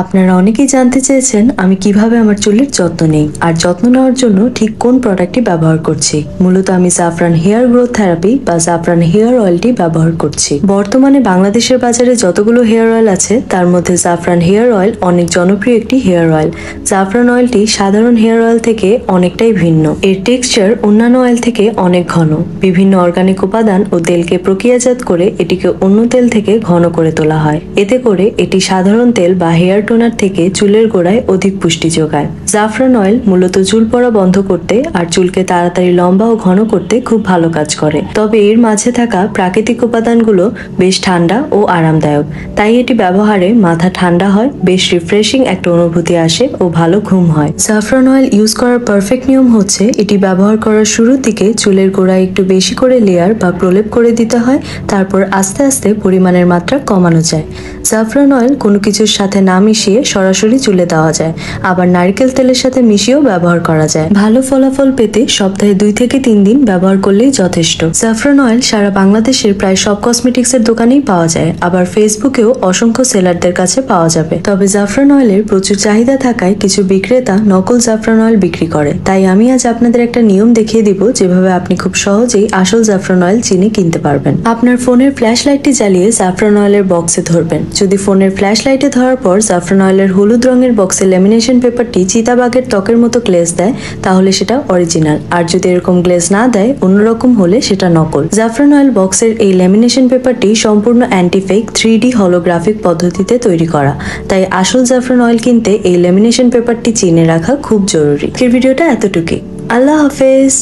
আপনারা অনেকেই জানতে চেয়েছেন আমি কিভাবে আমার চুলের যত্ন নেই আর যত্ন নেওয়ার জন্য ঠিক কোন প্রোডাক্টটি ব্যবহার করছি। মূলত আমি জাফরান হেয়ার গ্রোথ থেরাপি বা জাফরান হেয়ার অয়েলটি ব্যবহার করছি। বর্তমানে বাংলাদেশের বাজারে যতগুলো হেয়ার অয়েল আছে তার মধ্যে জাফরান হেয়ার অয়েল অনেক জনপ্রিয় একটি হেয়ার অয়েল। জাফরান অয়েলটি সাধারণ হেয়ার অয়েল থেকে অনেকটাই ভিন্ন। এর টেক্সচার অন্যান্য অয়েল থেকে অনেক ঘন। বিভিন্ন অর্গানিক উপাদান ও তেলকে প্রক্রিয়াজাত করে এটিকে অন্য তেল থেকে ঘন করে তোলা হয়। এতে করে এটি সাধারণ তেল বা হেয়ার টোনার থেকে চুলের গোড়ায় অধিক পুষ্টি যোগায়। জাফরান অয়েল মূলত চুল পড়া বন্ধ করতে আর চুলকে তাড়াতাড়ি লম্বা ও ঘন করতে খুব ভালো কাজ করে। তবে এর মাঝে থাকা প্রাকৃতিক উপাদানগুলো বেশ ঠান্ডা ও আরামদায়ক, তাই এটি ব্যবহারে মাথা ঠান্ডা হয়, বেশ রিফ্রেশিং একটা অনুভূতি আসে ও ভালো ঘুম হয়। জাফরান অয়েল ইউজ করার পারফেক্ট নিয়ম হচ্ছে এটি ব্যবহার করার শুরুর দিকে চুলের গোড়ায় একটু বেশি করে লেয়ার বা প্রলেপ করে দিতে হয়, তারপর আস্তে আস্তে পরিমাণের মাত্রা কমানো যায়। জাফরান অয়েল কোনো কিছুর সাথে না মিশিয়ে সরাসরি চুলে দেওয়া যায়, আবার নারকেল তেলের সাথে মিশিয়েও ব্যবহার করা যায়। ভালো ফলাফল পেতে সপ্তাহে 2 থেকে 3 দিন ব্যবহার করলেই যথেষ্ট। জাফরান অয়েল সারা বাংলাদেশের প্রায় সব কসমেটিক্সের দোকানেই পাওয়া যায়, আবার ফেসবুকেও অসংখ্য সেলারদের কাছে পাওয়া যাবে। তবে জাফরান অয়েলের প্রচুর চাহিদা থাকায় কিছু বিক্রেতা নকল জাফরান অয়েল বিক্রি করে। তাই আমি আজ আপনাদের একটা নিয়ম দেখিয়ে দিব যেভাবে আপনি খুব সহজেই আসল জাফরান অয়েল চিনে কিনতে পারবেন। আপনার ফোনের ফ্ল্যাশ লাইটটি জ্বালিয়ে জাফরান অয়েলের বক্সে ধরবেন। যদি ফোনের ফ্ল্যাশ লাইটে ধরার পর জাফরান অয়েলের হলুদ রঙের বক্সে ল্যামিনেশন পেপারটি চিতাবাঘের ত্বকের মতো গ্লেজ দেয় তাহলে সেটা অরিজিনাল, আর যদি এরকম গ্লেজ না দেয় অন্যরকম হলে সেটা নকল। জাফরান অয়েল বক্সের এই ল্যামিনেশন পেপারটি সম্পূর্ণ অ্যান্টিফেক 3D হলোগ্রাফিক পদ্ধতিতে তৈরি করা, তাই আসল জাফরান অয়েল কিনতে এই ল্যামিনেশন পেপারটি চিনে রাখা খুব জরুরি। এই ভিডিওটা এতটুকুই। আল্লাহ হাফেজ।